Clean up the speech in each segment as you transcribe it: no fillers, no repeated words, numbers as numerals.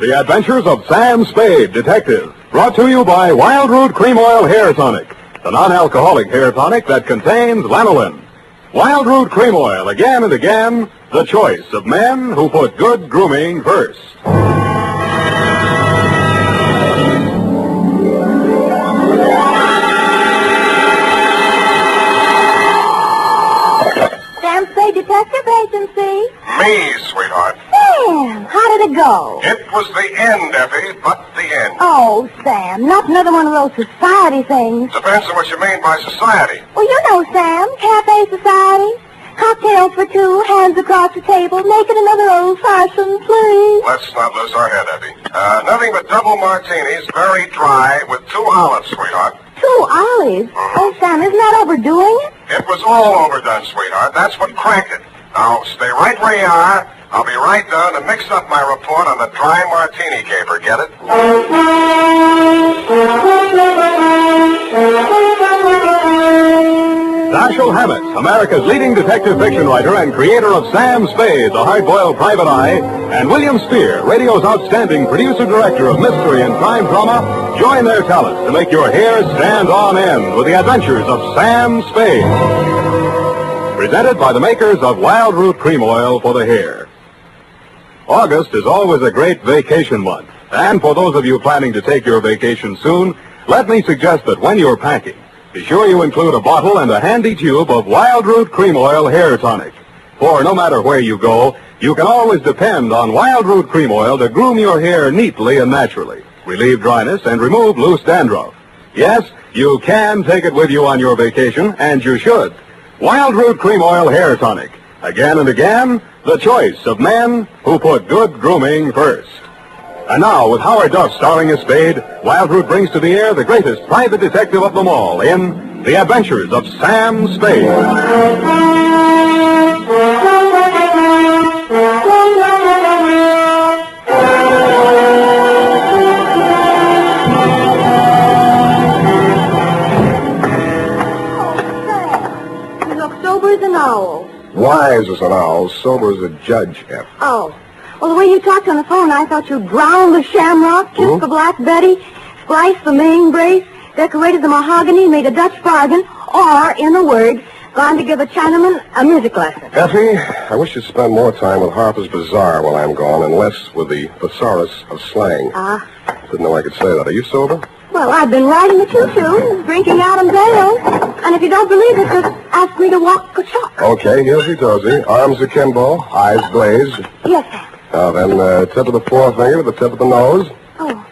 The Adventures of Sam Spade, Detective. Brought to you by Wild Root Cream Oil Hair Tonic, the non-alcoholic hair tonic that contains lanolin. Wild Root Cream Oil, again and again, the choice of men who put good grooming first. Sam Spade Detective Agency. Me, sweetheart. Sam, how did it go? It was the end, Effie, but the end. Oh, Sam, not another one of those society things. Depends on what you mean by society. Well, you know, Sam, cafe society. Cocktails for two, hands across the table, make it another old-fashioned, please. Let's not lose our head, Effie. Nothing but double martinis, very dry, with 2 olives, sweetheart. 2 olives? Oh, Sam, isn't that overdoing it? It was all overdone, sweetheart. That's what cracked it. Now, stay right where you are. I'll be right down to mix up my report on the dry martini caper. Get it? Dashiell Hammett, America's leading detective fiction writer and creator of Sam Spade, the hard-boiled private eye, and William Spear, radio's outstanding producer-director of mystery and crime drama, join their talents to make your hair stand on end with the adventures of Sam Spade. Presented by the makers of Wild Root Cream Oil for the hair. August is always a great vacation month, and for those of you planning to take your vacation soon, let me suggest that when you're packing, be sure you include a bottle and a handy tube of Wild Root Cream Oil Hair Tonic. For no matter where you go, you can always depend on Wild Root Cream Oil to groom your hair neatly and naturally, relieve dryness, and remove loose dandruff. Yes, you can take it with you on your vacation, and you should. Wild Root Cream Oil Hair Tonic. Again and again, the choice of men who put good grooming first. And now, with Howard Duff starring as Spade, Wild Root brings to the air the greatest private detective of them all in The Adventures of Sam Spade. Oh, Sam, you look sober as an owl. Wise as an owl, sober as a judge, F. Oh. Well, the way you talked on the phone, I thought you'd drown the shamrock, kiss the Black Betty, splice the Maine brace, decorated the mahogany, made a Dutch bargain, or, in a word, gone to give a Chinaman a music lesson. Effie, I wish you'd spend more time with Harper's Bazaar while I'm gone and less with the thesaurus of slang. Didn't know I could say that. Are you sober? Well, I've been riding the choo-choo, drinking Adam's ale, and if you don't believe it, just ask me to walk the chalk. Okay, heelsy-toesy, arms akimbo, eyes glazed. Yes, Sam. Now then, tip of the forefinger to the tip of the nose. Oh,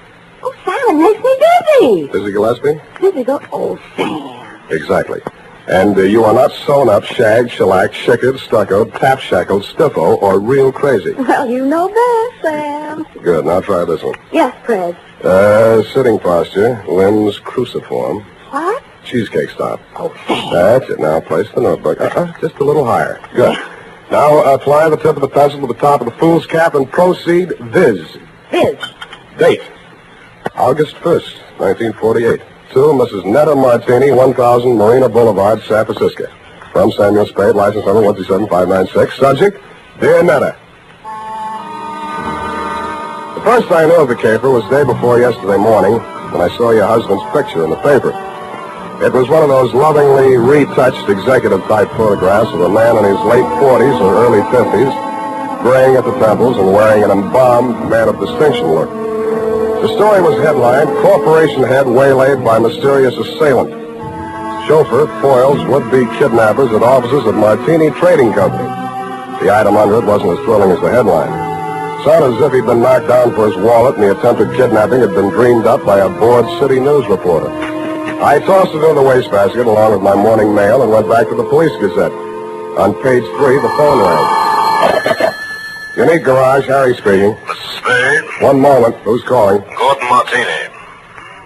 Sam, it makes me dizzy. Dizzy Gillespie? Dizzy go, oh, Sam. Exactly. And you are not sewn up, shagged, shellacked, shickered, stuccoed, tap-shackled, stiffo, or real crazy. Well, you know best, Sam. Good, now try this one. Yes, Fred. Sitting posture, limbs cruciform. What? Cheesecake style. Oh, Sam. That's it. Now place the notebook. Just a little higher. Good. Now apply the tip of the pencil to the top of the fool's cap and proceed viz. Viz. Date. August 1st, 1948. To Mrs. Netta Martini, 1000 Marina Boulevard, San Francisco. From Samuel Spade, license number 127596. Subject, Dear Netta. The first I knew of the caper was day before yesterday morning when I saw your husband's picture in the paper. It was one of those lovingly retouched executive-type photographs of a man in his late 40s or early 50s, graying at the temples and wearing an embalmed man of distinction look. The story was headlined, Corporation Head Waylaid by Mysterious Assailant. Chauffeur foils would-be kidnappers at offices of Martini Trading Company. The item under it wasn't as thrilling as the headline. It sounded as if he'd been knocked down for his wallet and the attempted kidnapping had been dreamed up by a bored city news reporter. I tossed it in the wastebasket along with my morning mail and went back to the Police Gazette. On page 3, the phone rang. Unique Garage, Harry speaking. Spade? One moment. Who's calling? Gordon Martini.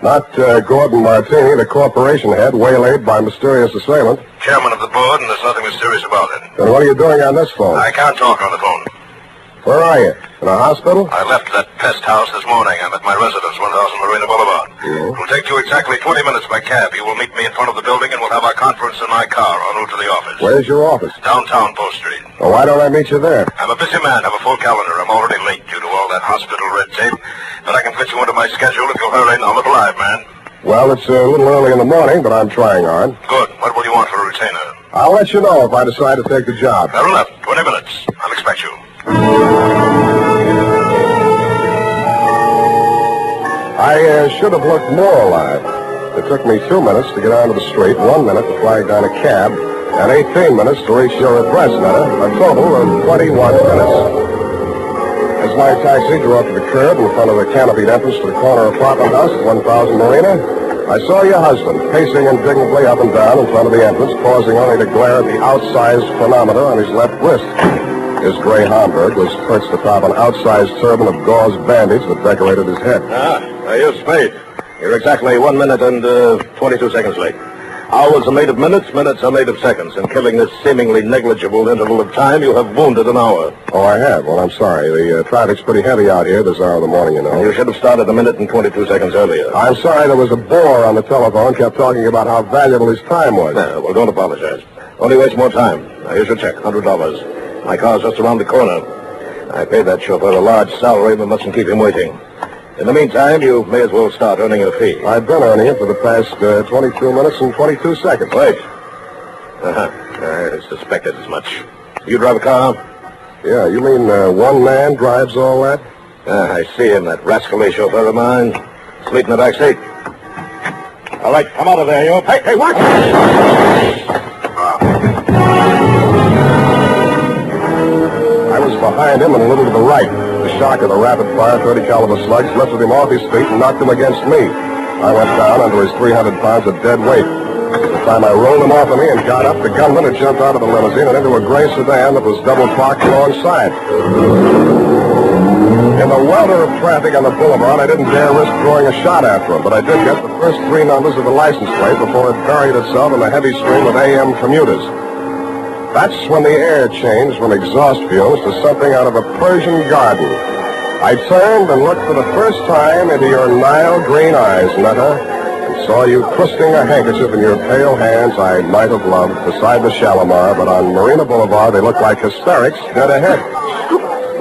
Not Gordon Martini, the corporation head, waylaid by mysterious assailant. Chairman of the board, and there's nothing mysterious about it. Then what are you doing on this phone? I can't talk on the phone. Where are you? In a hospital? I left that pest house this morning. I'm at my residence, 1000 Marina Boulevard. Yeah. It will take you exactly 20 minutes by cab. You will meet me in front of the building, and we'll have our conference in my car en route to the office. Where's your office? Downtown Post Street. Well, why don't I meet you there? I'm a busy man. Have a full calendar. I'm already late due to all that hospital red tape, but I can fit you into my schedule if you'll hurry. Now, look alive, man. Well, it's a little early in the morning, but I'm trying hard. Good. What will you want for a retainer? I'll let you know if I decide to take the job. Fair enough. 20 minutes. I'll expect you. I should have looked more alive. It took me 2 minutes to get onto the street, 1 minute to flag down a cab, and 18 minutes to reach your address, Netta. A total of 21 minutes. As my taxi drew up to the curb in front of the canopied entrance to the corner apartment house at 1000 Marina, I saw your husband pacing indignantly up and down in front of the entrance, pausing only to glare at the outsized chronometer on his left wrist. His gray Homburg was perched atop an outsized turban of gauze bandage that decorated his head. You're Spade. You're exactly 1 minute and 22 seconds late. Hours are made of minutes, minutes are made of seconds. In killing this seemingly negligible interval of time, you have wounded an hour. Oh, I have? Well, I'm sorry. The traffic's pretty heavy out here this hour of the morning, you know. You should have started a minute and 22 seconds earlier. I'm sorry there was a bore on the telephone, kept talking about how valuable his time was. Well, don't apologize. Only waste more time. Now, here's your check, $100. My car's just around the corner. I paid that chauffeur a large salary, but mustn't keep him waiting. In the meantime, you may as well start earning your fee. I've been earning it for the past 22 minutes and 22 seconds. Wait. I suspected as much. You drive a car? Yeah, you mean one man drives all that? I see him, that rascally chauffeur of mine. Sleep in the back seat. All right, come out of there, you. Hey, watch! I was behind him and a little to the right. The shock of the rapid-fire 30-caliber slugs lifted him off his feet and knocked him against me. I went down under his 300 pounds of dead weight. By the time I rolled him off of me and got up, the gunman had jumped out of the limousine and into a gray sedan that was double-parked alongside. In the welter of traffic on the boulevard, I didn't dare risk throwing a shot after him, but I did get the first 3 numbers of the license plate before it buried itself in the heavy stream of AM commuters. That's when the air changed from exhaust fumes to something out of a Persian garden. I turned and looked for the first time into your Nile green eyes, Netta, and saw you twisting a handkerchief in your pale hands I might have loved beside the Shalimar, but on Marina Boulevard they looked like hysterics dead ahead.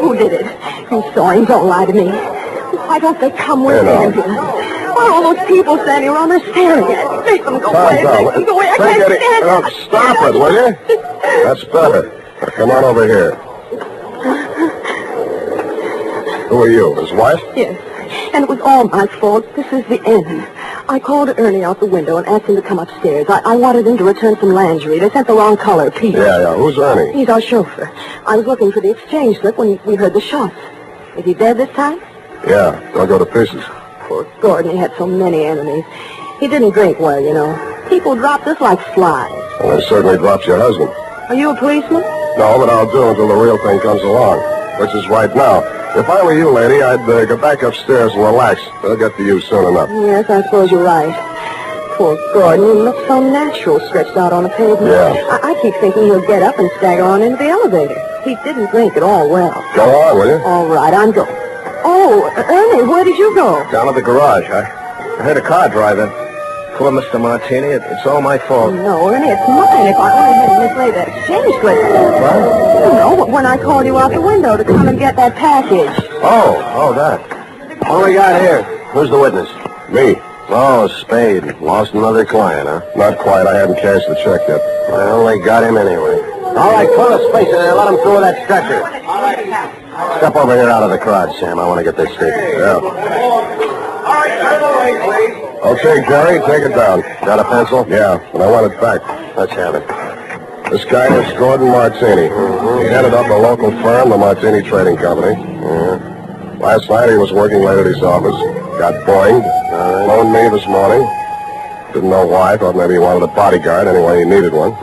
Who did it? You saw him. Don't lie to me. Why don't they come with the ambulance? Why are all those people standing around there staring at me? Make them go away. Make them go away. I can't stand it. Stop it, will you? That's better. Now, come on over here. Who are you, his wife? Yes, and it was all my fault. This is the end. I called Ernie out the window and asked him to come upstairs. I wanted him to return some lingerie. They sent the wrong color, Pete. Yeah. Who's Ernie? He's our chauffeur. I was looking for the exchange slip when we heard the shots. Is he dead this time? Yeah, don't go to pieces. Poor Gordon, he had so many enemies. He didn't drink well, you know. People dropped us like flies. Well, they certainly dropped your husband. Are you a policeman? No, but I'll do until the real thing comes along, which is right now. If I were you, lady, I'd go back upstairs and relax. They'll get to you soon enough. Yes, I suppose you're right. Poor Gordon, he looks so natural stretched out on the pavement. Yeah. I keep thinking he'll get up and stagger on into the elevator. He didn't drink at all well. Go on, will you? All right, I'm going. Oh, Ernie, where did you go? Down at the garage. I heard a car drive in. Poor Mr. Martini. It's all my fault. No, Ernie, it's mine if I only had mislaid that exchange slip. What? You know, when I called you out the window to come and get that package. Oh, that. What do we got here? Who's the witness? Me. Oh, Spade. Lost another client, huh? Not quite. I hadn't cashed the check yet. I only got him anyway. All right, pull a space in there. Let him through that stretcher. All right. Step over here out of the crowd, Sam. I want to get this statement. Yeah. All right, turn away, please. Okay, Gary, take it down. Got a pencil? Yeah, but I want it back. Let's have it. This guy is Gordon Martini. He headed up a local firm, the Martini Trading Company. Last night he was working late at his office. Got boinged. Phoned me this morning. Didn't know why. Thought maybe he wanted a bodyguard. Anyway, he needed one.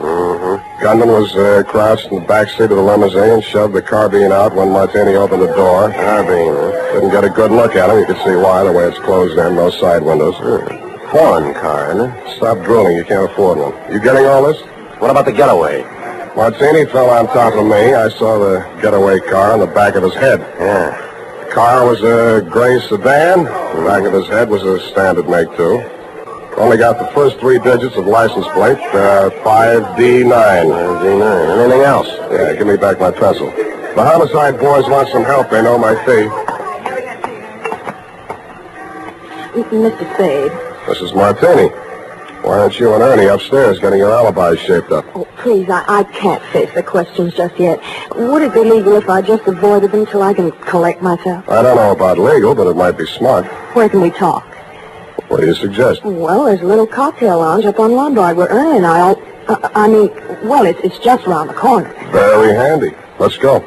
Gunman was crouched in the back seat of the limousine and shoved the carbine out when Martini opened the door. Carbine, Didn't get a good look at him. You could see why, the way it's closed in, no side windows. Foreign car, isn't it? Stop drooling. You can't afford one. You getting all this? What about the getaway? Martini fell on top of me. I saw the getaway car on the back of his head. Yeah. The car was a gray sedan. The back of his head was a standard make, too. Only got the first 3 digits of license plate, 5D9. 5D9. Anything else? Yeah, give me back my pencil. The homicide boys want some help. They know my fee. Mr. Spade. Mrs. Martini, why aren't you and Ernie upstairs getting your alibis shaped up? Oh, please, I can't face the questions just yet. Would it be legal if I just avoided them till I can collect myself? I don't know about legal, but it might be smart. Where can we talk? What do you suggest? Well, there's a little cocktail lounge up on Lombard where Ernie and I all... it's just around the corner. Very handy. Let's go.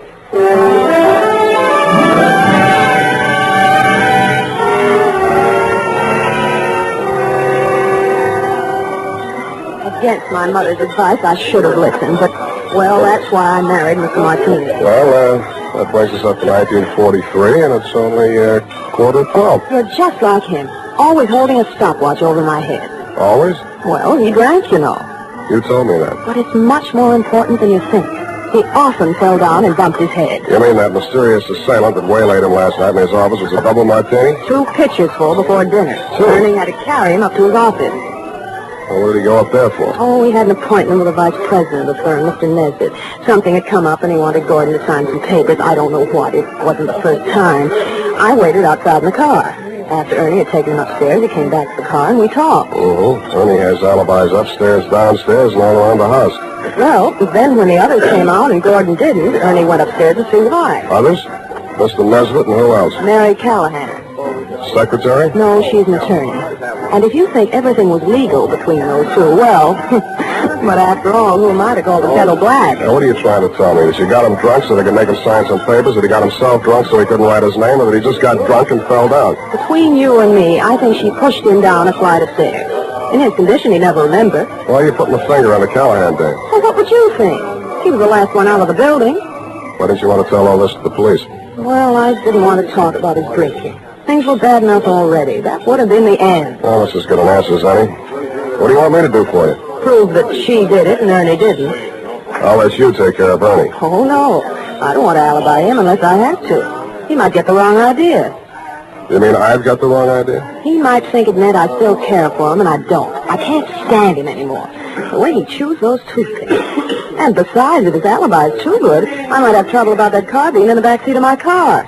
Against my mother's advice, I should have listened, but, well, that's why I married Mr. Martini. Well, that brings us up to 1943, and it's only 11:45. You're just like him, always holding a stopwatch over my head. Always? Well, he drank, you know. You told me that. But it's much more important than you think. He often fell down and bumped his head. You mean that mysterious assailant that waylaid him last night in his office was a double martini? 2 pitchers full before dinner. Two? Ernie had to carry him up to his office. Well, what did he go up there for? Oh, he had an appointment with the vice president of the firm, Mr. Nesbitt. Something had come up, and he wanted Gordon to sign some papers. I don't know what. It wasn't the first time. I waited outside in the car. After Ernie had taken him upstairs, he came back to the car, and we talked. Mm-hmm. Ernie has alibis upstairs, downstairs, and all around the house. Well, then when the others came out and Gordon didn't, Ernie went upstairs to see why. Others? Mr. Nesbitt and who else? Mary Callahan. Secretary? No, she's an attorney. And if you think everything was legal between those two, well, but after all, who am I to call the kettle black? Now, what are you trying to tell me? That you got him drunk so they could make him sign some papers? That he got himself drunk so he couldn't write his name? Or that he just got drunk and fell down? Between you and me, I think she pushed him down a flight of stairs. In his condition, he'd never remember. Why are you putting the finger on the Callahan dame? Well, what would you think? He was the last one out of the building. Why didn't you want to tell all this to the police? Well, I didn't want to talk about his drinking. Things were bad enough already. That would have been the end. Well, that's as good an answer as any. What do you want me to do for you? Prove that she did it and Ernie didn't. I'll let you take care of Ernie. Oh, no. I don't want to alibi him unless I have to. He might get the wrong idea. You mean I've got the wrong idea? He might think it meant I still care for him, and I don't. I can't stand him anymore. The way he chews those toothpicks. And besides, if his alibi is too good, I might have trouble about that carbine in the backseat of my car.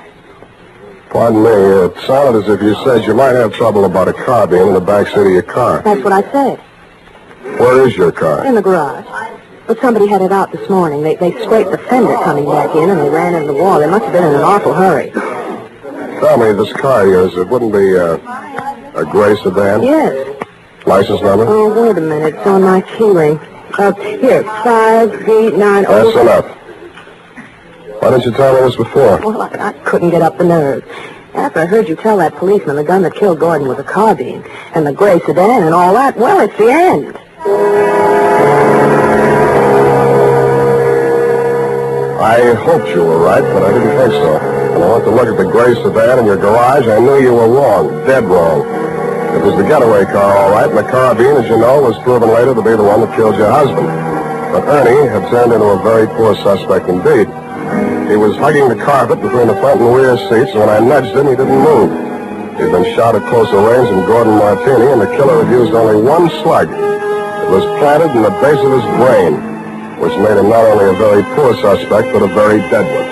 Pardon me, it sounded as if you said you might have trouble about a carbine in the backseat of your car. That's what I said. Where is your car? In the garage. But somebody had it out this morning. They scraped the fender coming back in, and they ran into the wall. They must have been in an awful hurry. Tell me, this car of yours, it wouldn't be a gray sedan? Yes. License number? Oh, wait a minute. It's on my keyring. Here, 5D90. That's enough. Why didn't you tell me this before? Well, I couldn't get up the nerve. After I heard you tell that policeman the gun that killed Gordon was a carbine, and the gray sedan and all that, well, it's the end. I hoped you were right, but I didn't think so. When I went to look at the gray sedan in your garage, I knew you were wrong, dead wrong. It was the getaway car, all right, and the carbine, as you know, was proven later to be the one that killed your husband. But Ernie had turned into a very poor suspect indeed. He was hugging the carpet between the front and rear seats, and when I nudged him, he didn't move. He'd been shot at closer range than Gordon Martini, and the killer had used only one slug. It was planted in the base of his brain, which made him not only a very poor suspect, but a very dead one.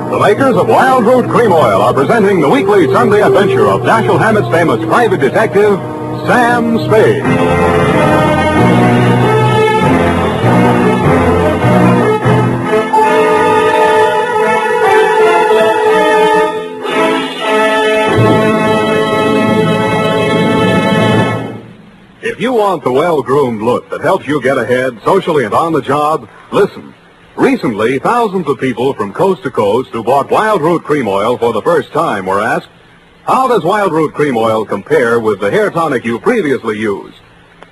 The makers of Wild Root Cream Oil are presenting the weekly Sunday adventure of Dashiell Hammett's famous private detective, Sam Spade. If you want the well-groomed look that helps you get ahead socially and on the job, listen. Recently, thousands of people from coast to coast who bought Wild Root Cream Oil for the first time were asked, how does Wild Root Cream Oil compare with the hair tonic you previously used?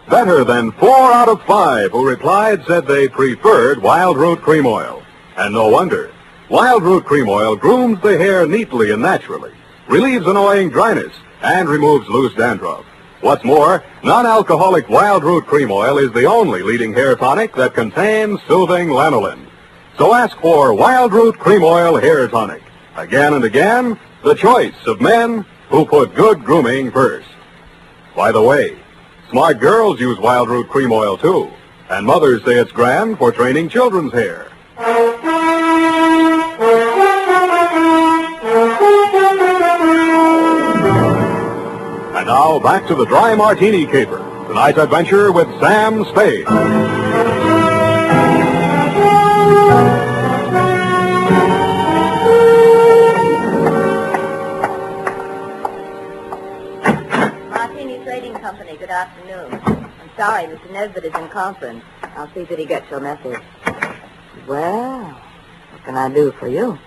Better than 4 out of 5 who replied said they preferred Wild Root Cream Oil. And no wonder. Wild Root Cream Oil grooms the hair neatly and naturally, relieves annoying dryness, and removes loose dandruff. What's more, non-alcoholic Wild Root Cream Oil is the only leading hair tonic that contains soothing lanolin. So ask for Wild Root Cream Oil Hair Tonic. Again and again, the choice of men who put good grooming first. By the way, smart girls use Wild Root Cream Oil too, and mothers say it's grand for training children's hair. now, back to the Dry Martini Caper. Tonight's adventure with Sam Spade. Martini Trading Company, good afternoon. I'm sorry, Mr. Nesbitt is in conference. I'll see that he gets your message. Well, what can I do for you?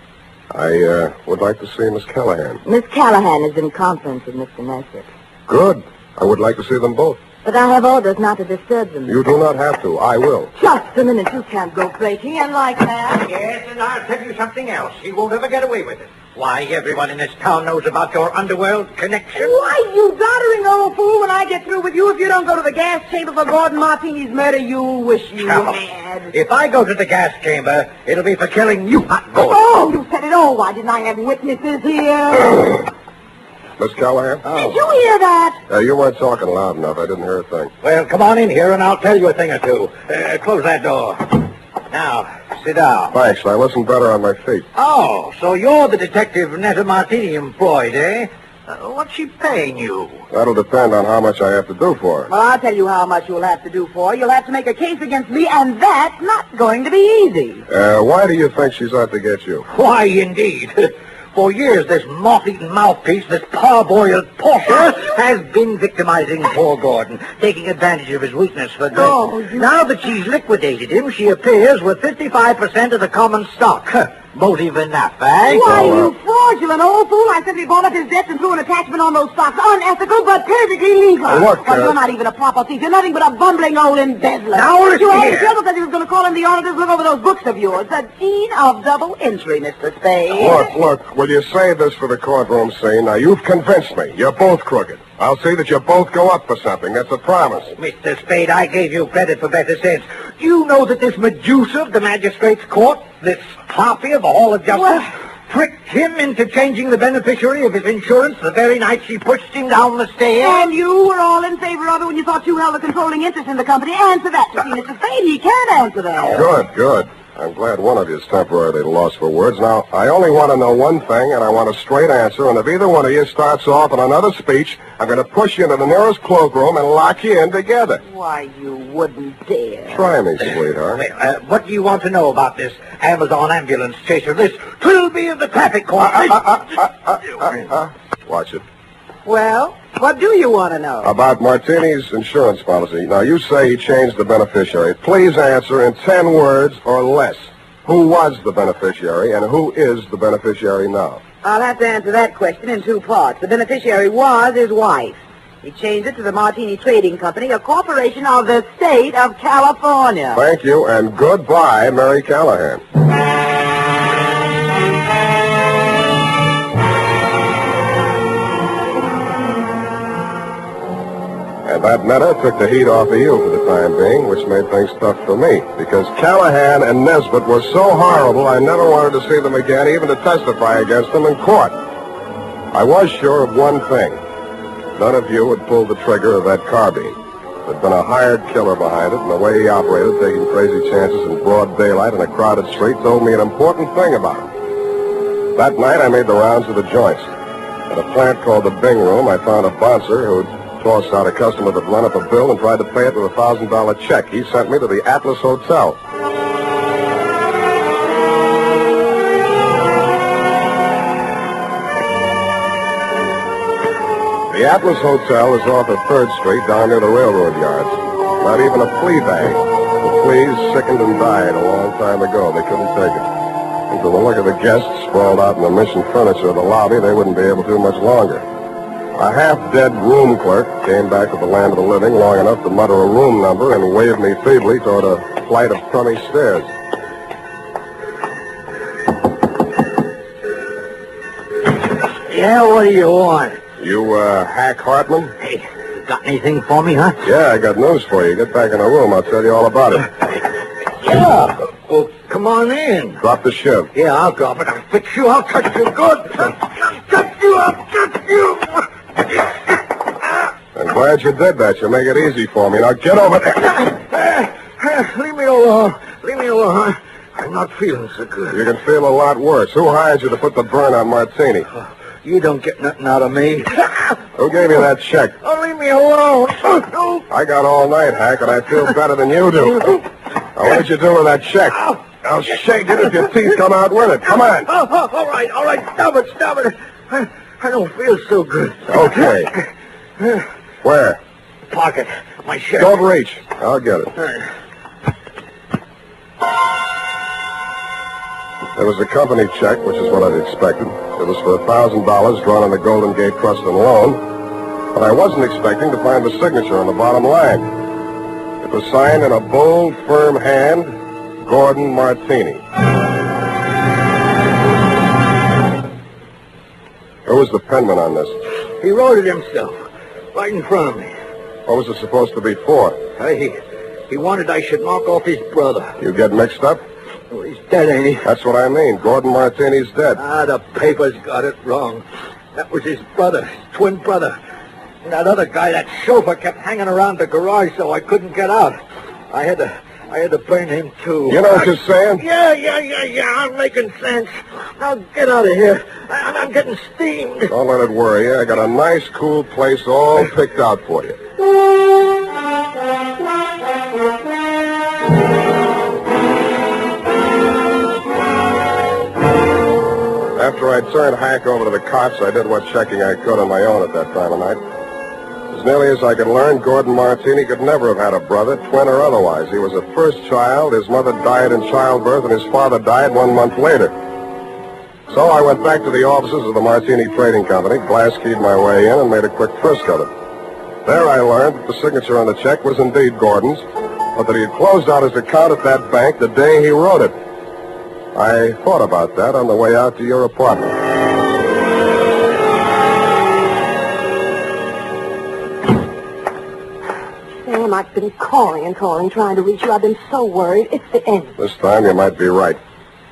I would like to see Miss Callahan. Miss Callahan is in conference with Mr. Nesbitt. Good. I would like to see them both. But I have orders not to disturb them. You do not have to. I will. Just a minute. You can't go breaking in like that. Yes, and I'll tell you something else. He won't ever get away with it. Why, everyone in this town knows about your underworld connection. Why, you doddering old fool, when I get through with you, if you don't go to the gas chamber for Gordon Martini's murder, you'll wish you were mad. If I go to the gas chamber, it'll be for killing you, hot Gordon. Oh, you said it all. Why didn't I have witnesses here? Miss Callahan? Did you hear that? You weren't talking loud enough. I didn't hear a thing. Well, come on in here and I'll tell you a thing or two. Close that door. Now, sit down. Thanks. I listen better on my feet. Oh, so you're the detective Netta Martini employed, eh? What's she paying you? That'll depend on how much I have to do for her. Well, I'll tell you how much you'll have to do for her. You'll have to make a case against me, and that's not going to be easy. Why do you think she's out to get you? Why, indeed. For years, this moth-eaten mouthpiece, this parboiled porker, has been victimizing poor Gordon, taking advantage of his weakness for good. Oh, you... Now that she's liquidated him, she appears with 55% of the common stock. Motive enough, eh? Why, you fraudulent old fool. I simply bought up his debts and threw an attachment on those stocks. Unethical, but perfectly legal. Look, Well, you're not even a proper thief. You're nothing but a bumbling old embezzler. Now, listen You had here. trouble because he was going to call in the auditors look over those books of yours. The deed of double entry, Mr. Spade. Look, will you save this for the courtroom scene? Now, you've convinced me. You're both crooked. I'll see that you both go up for something. That's a promise. Mr. Spade, I gave you credit for better sense. Do you know that this Medusa of the magistrate's court, this harpy of the Hall of Justice, tricked him into changing the beneficiary of his insurance the very night she pushed him down the stairs? And you were all in favor of it when you thought you held a controlling interest in the company. Answer that. You see, Mr. Spade, he can't answer that. Good. I'm glad one of you is temporarily lost for words. Now, I only want to know one thing, and I want a straight answer, and if either one of you starts off on another speech, I'm going to push you into the nearest cloakroom and lock you in together. Why, you wouldn't dare. Try me, sweetheart. Well, what do you want to know about this Amazon ambulance chaser, this Trilby of the traffic court? Watch it. Well, what do you want to know? About Martini's insurance policy. Now, you say he changed the beneficiary. Please answer in 10 words or less. Who was the beneficiary and who is the beneficiary now? I'll have to answer that question in two parts. The beneficiary was his wife. He changed it to the Martini Trading Company, a corporation of the state of California. Thank you, and goodbye, Mary Callahan. And that Netta took the heat off of you for the time being, which made things tough for me. Because Callahan and Nesbitt were so horrible, I never wanted to see them again, even to testify against them in court. I was sure of one thing. None of you had pulled the trigger of that carbine. There'd been a hired killer behind it, and the way he operated, taking crazy chances in broad daylight in a crowded street, told me an important thing about him. That night, I made the rounds of the joints. At a plant called the Bing Room, I found a bouncer who'd tossed out a customer that run up a bill and tried to pay it with a $1,000 check. He sent me to the Atlas Hotel. The Atlas Hotel is off of 3rd Street down near the railroad yards. Not even a flea bag. The fleas sickened and died a long time ago. They couldn't take it. And from the look of the guests sprawled out in the mission furniture of the lobby, they wouldn't be able to much longer. A half-dead room clerk came back to the land of the living long enough to mutter a room number and waved me feebly toward a flight of crummy stairs. Yeah, what do you want? You, Hack Hartman? Hey, got anything for me, huh? Yeah, I got news for you. Get back in the room. I'll tell you all about it. Yeah. Well, come on in. Drop the shiv. Yeah, I'll drop it. I'll fix you. I'll cut you good. I'll cut you. I'll cut you. I'm glad you did that. You make it easy for me. Now get over there. Leave me alone. Leave me alone. I'm not feeling so good. You can feel a lot worse. Who hired you to put the burn on Martini? You don't get nothing out of me. Who gave you that check? Oh, leave me alone. I got all night, Hank, and I feel better than you do. Now, what did you do with that check? I'll shake it if your teeth come out with it. Come on. All right. Stop it. I don't feel so good. Okay. Where? Pocket. My shirt. Don't reach. I'll get it. There was a company check, which is what I'd expected. It was for $1,000 drawn on the Golden Gate Trust and Loan, but I wasn't expecting to find the signature on the bottom line. It was signed in a bold, firm hand, Gordon Martini. Who was the penman on this? He wrote it himself, right in front of me. What was it supposed to be for? He wanted I should knock off his brother. You get mixed up? Well, he's dead, ain't he? That's what I mean. Gordon Martini's dead. The papers got it wrong. That was his brother, his twin brother. And that other guy, that chauffeur, kept hanging around the garage so I couldn't get out. I had to burn him, too. You know what you're saying? Yeah. I'm making sense. Now get out of here. I'm getting steamed. Don't let it worry you. I got a nice, cool place all picked out for you. After I turned Hank over to the cops, I did what checking I could on my own at that time of night. As nearly as I could learn, Gordon Martini could never have had a brother, twin or otherwise. He was a first child. His mother died in childbirth, and his father died 1 month later. So I went back to the offices of the Martini Trading Company, glass-keyed my way in, and made a quick frisk of it. There I learned that the signature on the check was indeed Gordon's, but that he had closed out his account at that bank the day he wrote it. I thought about that on the way out to your apartment. Sam, I've been calling, trying to reach you. I've been so worried. It's the end. This time you might be right.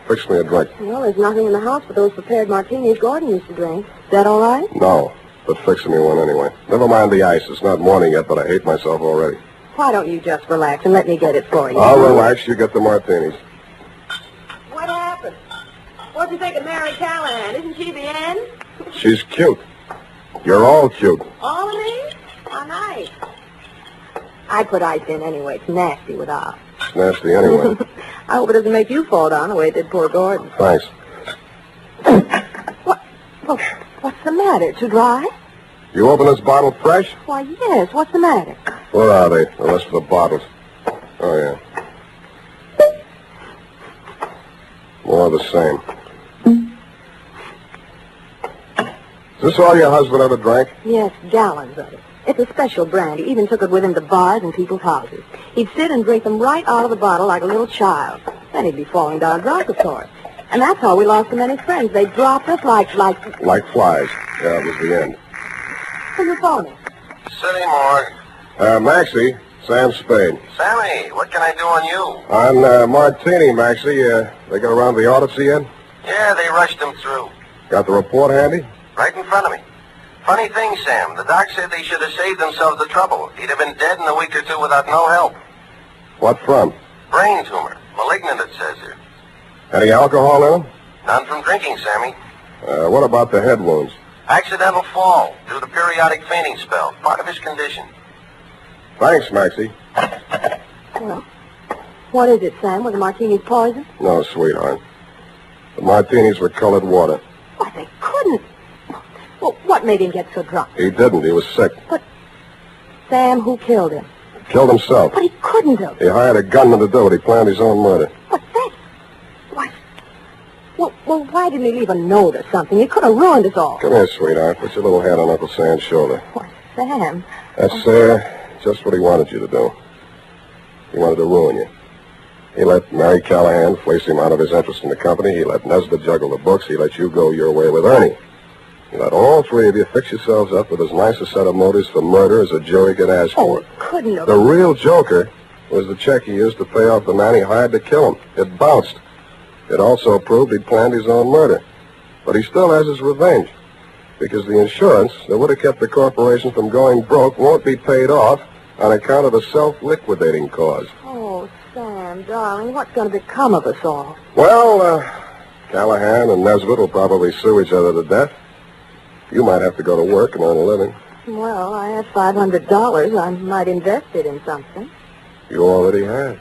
Fix me a drink. Well, there's nothing in the house but those prepared martinis Gordon used to drink. Is that all right? No, but fix me one anyway. Never mind the ice. It's not morning yet, but I hate myself already. Why don't you just relax and let me get it for you? I'll relax. You get the martinis. What happened? What'd you think of Mary Callahan? Isn't she the end? She's cute. You're all cute. All of me? How nice. I put ice in anyway. It's nasty without. It's nasty anyway. I hope it doesn't make you fall down the way it did poor Gordon. Thanks. What's the matter? Too dry? You open this bottle fresh? Why, yes. What's the matter? Where are they? The rest of the bottles. Oh, yeah. More of the same. Is this all your husband ever drank? Yes, gallons of it. It's a special brand. He even took it with him to bars and people's houses. He'd sit and drink them right out of the bottle like a little child. Then he'd be falling down drunk, of course. And that's how we lost so many friends. They dropped us like... Like flies. Yeah, it was the end. Who's your phone? City Morgue. Maxie, Sam Spade. Sammy, what can I do on you? On Martini, Maxie. They got around the autopsy yet? Yeah, they rushed him through. Got the report handy? Right in front of me. Funny thing, Sam. The doc said they should have saved themselves the trouble. He'd have been dead in a week or two without no help. What from? Brain tumor. Malignant, it says here. Any alcohol in them? None from drinking, Sammy. What about the head wounds? Accidental fall due to periodic fainting spell. Part of his condition. Thanks, Maxie. Well, what is it, Sam? Was the martinis poison? No, sweetheart. The martinis were colored water. Why, they couldn't. Well, what made him get so drunk? He didn't. He was sick. But, Sam, who killed him? Killed himself. But he couldn't have. He hired a gunman to do it. He planned his own murder. What's that? Why? Well, why didn't he leave a note or something? He could have ruined us all. Come here, sweetheart. Put your little hand on Uncle Sam's shoulder. Why, Sam. That's just what he wanted you to do. He wanted to ruin you. He let Mary Callahan fleece him out of his interest in the company. He let Nesbitt juggle the books. He let you go your way with Ernie. He let all three of you fix yourselves up with as nice a set of motives for murder as a jury could ask for. Oh, couldn't have. The real joker was the check he used to pay off the man he hired to kill him. It bounced. It also proved he'd planned his own murder. But he still has his revenge. Because the insurance that would have kept the corporation from going broke won't be paid off on account of a self-liquidating cause. Oh, Sam, darling, what's going to become of us all? Well, Callahan and Nesbitt will probably sue each other to death. You might have to go to work and earn a living. Well, I have $500. I might invest it in something. You already have.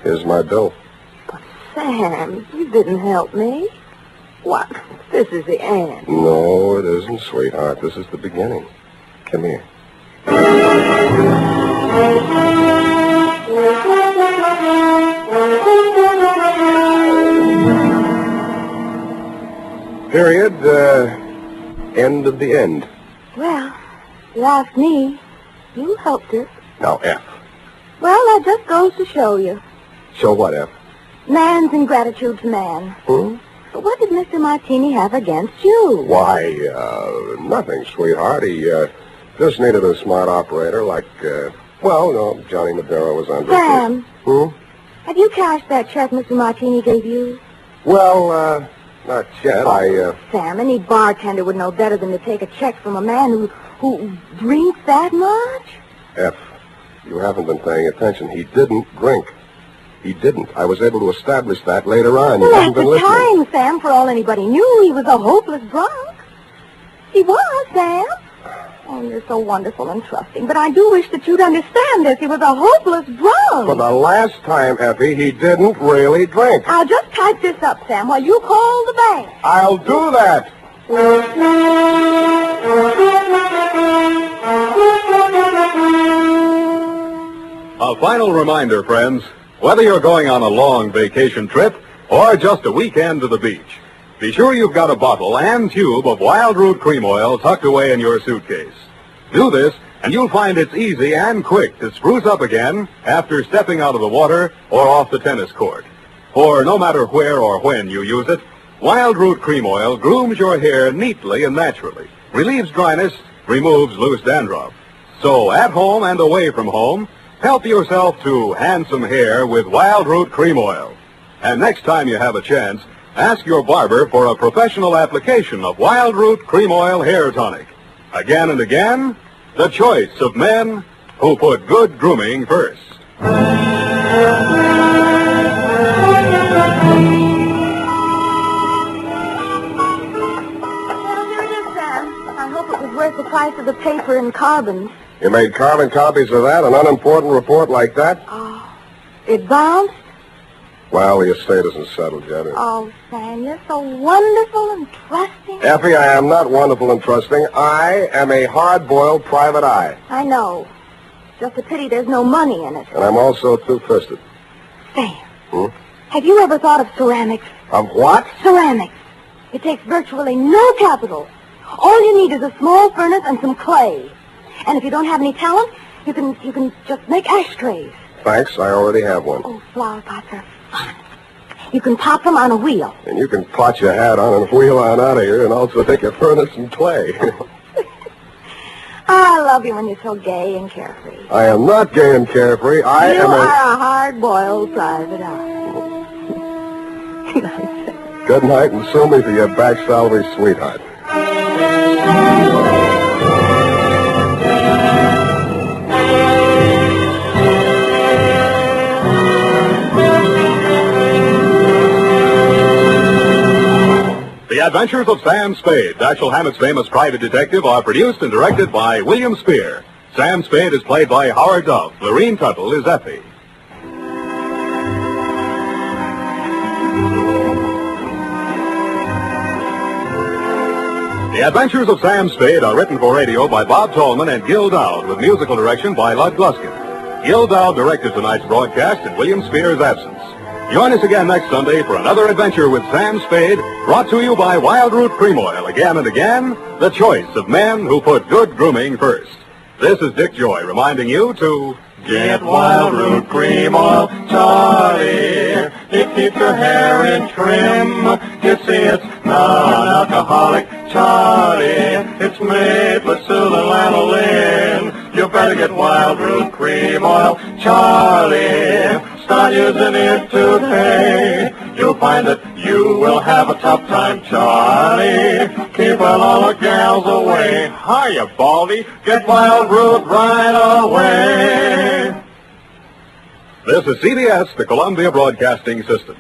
Here's my bill. But, Sam, you didn't help me. What? This is the end. No, it isn't, sweetheart. This is the beginning. Come here. Period. End of the end. Well, you ask me. You helped it. Now, F. Well, that just goes to show you. Show what, F? Man's ingratitude to man. Hmm? But what did Mr. Martini have against you? Why, nothing, sweetheart. He, just needed a smart operator like, Johnny Madera was on. Sam. Hmm? Have you cashed that check Mr. Martini gave you? Well, not yet. Sam, any bartender would know better than to take a check from a man who drinks that much. F, you haven't been paying attention. He didn't drink. He didn't. I was able to establish that later on. You Well, haven't at been the listening. time, Sam, for all anybody knew, he was a hopeless drunk. He was, Sam. Oh, you're so wonderful and trusting. But I do wish that you'd understand this. He was a hopeless drunk. For the last time, Effie, he didn't really drink. I'll just type this up, Sam, while you call the bank. I'll do that. A final reminder, friends, whether you're going on a long vacation trip or just a weekend to the beach, be sure you've got a bottle and tube of Wild Root Cream Oil tucked away in your suitcase. Do this, and you'll find it's easy and quick to spruce up again after stepping out of the water or off the tennis court. For no matter where or when you use it, Wild Root Cream Oil grooms your hair neatly and naturally, relieves dryness, removes loose dandruff. So at home and away from home, help yourself to handsome hair with Wild Root Cream Oil. And next time you have a chance, ask your barber for a professional application of Wild Root Cream Oil Hair Tonic. Again and again, the choice of men who put good grooming first. Well, here it is, Sam. I hope it was worth the price of the paper and carbon. You made carbon copies of that, an unimportant report like that? Oh, it bounced? Well, the estate isn't settled yet. Oh, Sam, you're so wonderful and trusting. Effie, I am not wonderful and trusting. I am a hard-boiled private eye. I know. Just a pity there's no money in it. And I'm also two-fisted. Sam, Hmm? have you ever thought of ceramics? Of what? Ceramics. It takes virtually no capital. All you need is a small furnace and some clay. And if you don't have any talent, you can just make ashtrays. Thanks, I already have one. Oh, flower pots are fun. You can pop them on a wheel. And you can pot your hat on and wheel on out of here and also take a furnace and clay. I love you when you're so gay and carefree. I am not gay and carefree. You are a hard-boiled private eye. Good night, Sam. Good night, and sue me for your back salary, sweetheart. The Adventures of Sam Spade, Dashiell Hammett's famous private detective, are produced and directed by William Spear. Sam Spade is played by Howard Duff. Lorene Tuttle is Effie. The Adventures of Sam Spade are written for radio by Bob Tallman and Gil Dowd, with musical direction by Lud Gluskin. Gil Dowd directed tonight's broadcast in William Spear's absence. Join us again next Sunday for another adventure with Sam Spade, brought to you by Wild Root Cream Oil. Again and again, the choice of men who put good grooming first. This is Dick Joy reminding you to Get Wild Root Cream Oil, Charlie. It keeps your hair in trim. You see, it's non-alcoholic, Charlie. It's made with Sula lanolin. You better get Wild Root Cream Oil, Charlie. Start using it today. You'll find that you will have a tough time, Charlie. Keep all the gals away. Hiya, Baldy. Get Wild Root right away. This is CBS, the Columbia Broadcasting System.